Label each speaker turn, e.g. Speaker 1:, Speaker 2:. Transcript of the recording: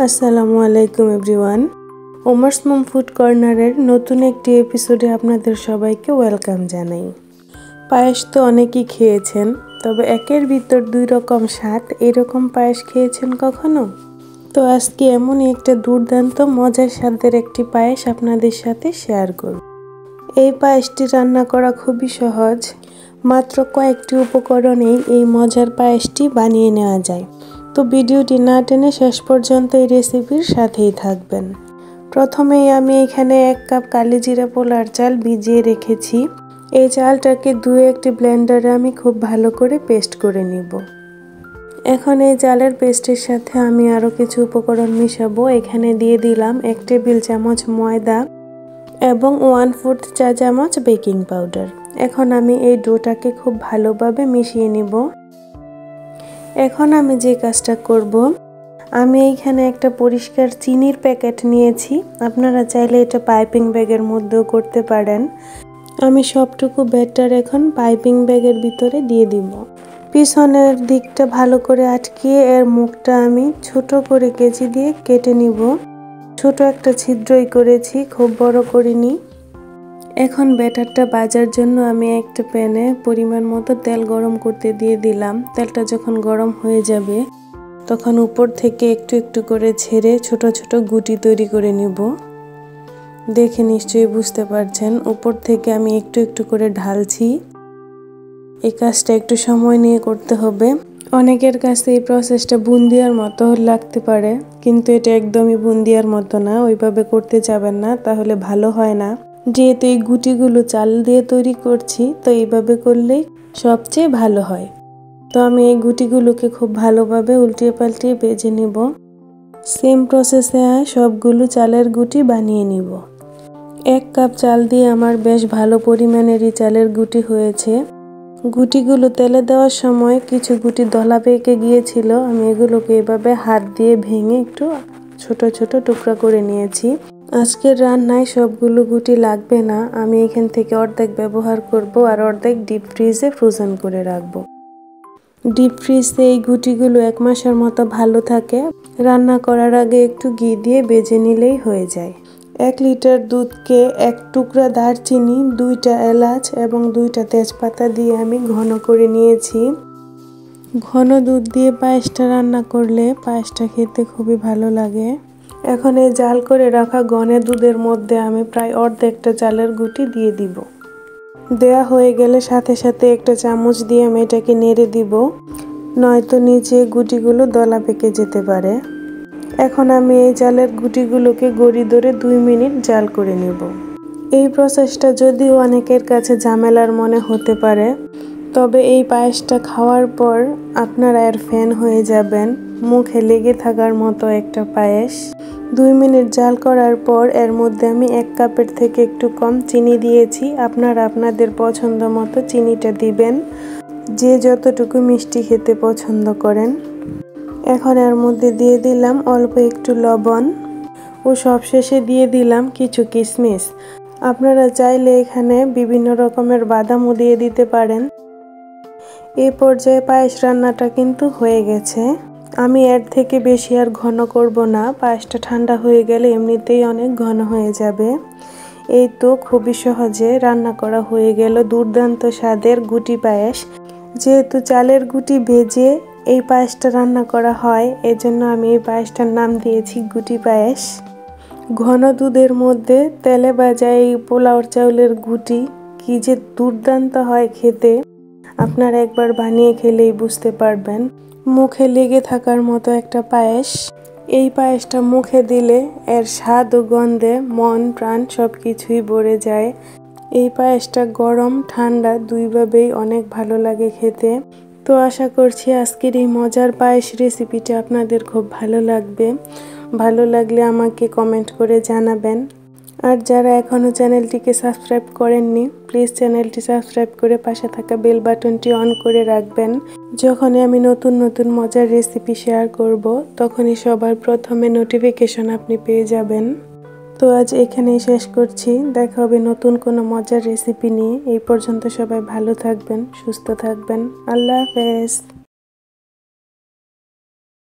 Speaker 1: আসসালামু আলাইকুম এভরিওয়ান। ওমার্স মম ফুড কর্নারের নতুন একটি এপিসোডে আপনাদের সবাইকে ওয়েলকাম জানাই। পায়েস তো অনেকেই খেয়েছেন, তবে একের ভিতর দুই রকম স্বাদ, এরকম পায়েস খেয়েছেন কখনো? তো আজকে এমনই একটা দুর্দান্ত মজার স্বাদের একটি পায়েস আপনাদের সাথে শেয়ার করব। এই পায়েসটি রান্না করা খুবই সহজ, মাত্র কয়েকটি উপকরণেই এই মজার পায়েসটি বানিয়ে নেওয়া যায়। তো ভিডিওটি না টেনে শেষ পর্যন্ত এই রেসিপির সাথেই থাকবেন। প্রথমেই আমি এখানে 1 কাপ কালিজিরা পোলার চাল ভিজিয়ে রেখেছি। এই চালটাকে ধুয়ে একটি ব্লেন্ডারে আমি খুব ভালো করে পেস্ট করে নিব। এখন এই চালের পেস্টের সাথে আমি আরও কিছু উপকরণ মিশাবো। এখানে দিয়ে দিলাম 1 টেবিল চামচ ময়দা এবং 1/4 চা চামচ বেকিং পাউডার। এখন আমি এই ডোটাকে খুব ভালোভাবে মিশিয়ে নিব। এখন আমি যে কাজটা করব, আমি এইখানে একটা পরিষ্কার চিনির প্যাকেট নিয়েছি। আপনারা চাইলে এটা পাইপিং ব্যাগের মধ্যেও করতে পারেন। আমি সবটুকু ব্যাটার এখন পাইপিং ব্যাগের ভিতরে দিয়ে দিব। পিছনের দিকটা ভালো করে আটকিয়ে এর মুখটা আমি ছোট করে কেচি দিয়ে কেটে নিব। ছোট একটা ছিদ্রই করেছি, খুব বড় করিনি। এখন ব্যাটারটা ভাজার জন্য আমি একটা প্যানে পরিমাণ মতো তেল গরম করতে দিয়ে দিলাম। তেলটা যখন গরম হয়ে যাবে, তখন উপর থেকে একটু একটু করে ছেড়ে ছোট ছোট গুটি তৈরি করে নিব। দেখে নিশ্চয়ই বুঝতে পারছেন, উপর থেকে আমি একটু একটু করে ঢালছি। এই কাজটা একটু সময় নিয়ে করতে হবে। অনেকের কাছে এই প্রসেসটা বুন্দিয়ার মতো লাগতে পারে, কিন্তু এটা একদমই বুন্দিয়ার মতো না। ওইভাবে করতে যাবেন না, তাহলে ভালো হয় না। যেহেতু এই গুটিগুলো চাল দিয়ে তৈরি করছি, তো এইভাবে করলেই সবচেয়ে ভালো হয়। তো আমি এই গুটিগুলোকে খুব ভালোভাবে উল্টিয়ে পাল্টিয়ে ভেজে নিব। সেম প্রসেসে সবগুলো চালের গুটি বানিয়ে নিব। 1 কাপ চাল দিয়ে আমার বেশ ভালো পরিমাণেরই চালের গুটি হয়েছে। গুটিগুলো তেলে দেওয়ার সময় কিছু গুটি দলা পেকে গিয়েছিল। আমি এগুলোকে এভাবে হাত দিয়ে ভেঙে একটু ছোট ছোট টুকরা করে নিয়েছি। আজকের রান্নায় সবগুলো গুটি লাগবে না, আমি এখান থেকে অর্ধেক ব্যবহার করব আর অর্ধেক ডিপ ফ্রিজে ফ্রোজেন করে রাখবো। ডিপ ফ্রিজে এই গুটিগুলো 1 মাসের মতো ভালো থাকে। রান্না করার আগে একটু ঘি দিয়ে ভেজে নিলেই হয়ে যায়। 1 লিটার দুধকে 1 টুকরা দারচিনি, 2টা এলাচ এবং 2টা তেজপাতা দিয়ে আমি ঘন করে নিয়েছি। ঘন দুধ দিয়ে পায়েসটা রান্না করলে পায়েসটা খেতে খুবই ভালো লাগে। এখন এই জাল করে রাখা ঘন দুধের মধ্যে আমি প্রায় অর্ধেকটা চালের গুটি দিয়ে দিব। দেয়া হয়ে গেলে সাথে সাথে একটা চামচ দিয়ে আমি এটাকে নেড়ে দিব, নয়তো নিচে গুটিগুলো দলা পেকে যেতে পারে। এখন আমি এই চালের গুটিগুলোকে গড়ি ধরে 2 মিনিট জাল করে নেব। এই প্রসেসটা যদিও অনেকের কাছে ঝামেলার মনে হতে পারে, তবে এই পায়েসটা খাওয়ার পর আপনারা এর ফ্যান হয়ে যাবেন। মুখে লেগে থাকার মতো একটা পায়েস। 2 মিনিট জাল করার পর এর মধ্যে আমি 1 কাপের থেকে একটু কম চিনি দিয়েছি। আপনারা আপনাদের পছন্দ মতো চিনিটা দিবেন, যে যতটুকু মিষ্টি খেতে পছন্দ করেন। এখন এর মধ্যে দিয়ে দিলাম অল্প একটু লবণ ও সবশেষে দিয়ে দিলাম কিছু কিশমিশ। আপনারা চাইলে এখানে বিভিন্ন রকমের বাদামও দিয়ে দিতে পারেন। এই পর্যায়ে পায়েস রান্নাটা কিন্তু হয়ে গেছে। আমি এর থেকে বেশি আর ঘন করব না, পায়েসটা ঠান্ডা হয়ে গেলে এমনিতেই অনেক ঘন হয়ে যাবে। এই তো খুবই সহজে রান্না করা হয়ে গেল দুর্দান্ত স্বাদের গুটি পায়েস। যেহেতু চালের গুটি ভেজে এই পায়েসটা রান্না করা হয়, এজন্য আমি এই পায়েসটার নাম দিয়েছি গুটি পায়েস। ঘন দুধের মধ্যে তেলে ভাজা এই পোলাওর চাউলের গুটি কি যে দুর্দান্ত হয় খেতে, আপনারা একবার বানিয়ে খেলেই বুঝতে পারবেন। মুখে লেগে থাকার মতো একটা পায়েস। এই পায়েসটা মুখে দিলে এর স্বাদ ও গন্ধে মন প্রাণ সবকিছুই ভরে যায়। এই পায়েসটা গরম ঠান্ডা দুইভাবেই অনেক ভালো লাগে খেতে। তো আশা করছি আজকের এই মজার পায়েস রেসিপিটা আপনাদের খুব ভালো লাগবে। ভালো লাগলে আমাকে কমেন্ট করে জানাবেন। আর যারা এখনও চ্যানেলটিকে সাবস্ক্রাইব করেননি, প্লিজ চ্যানেলটি সাবস্ক্রাইব করে পাশে থাকা বেল বাটনটি অন করে রাখবেন। যখনই আমি নতুন নতুন মজার রেসিপি শেয়ার করব, তখনই সবার প্রথমে নোটিফিকেশন আপনি পেয়ে যাবেন। তো আজ এখানেই শেষ করছি। দেখা হবে নতুন কোনো মজার রেসিপি নিয়ে। এই পর্যন্ত সবাই ভালো থাকবেন, সুস্থ থাকবেন। আল্লাহ হাফেজ।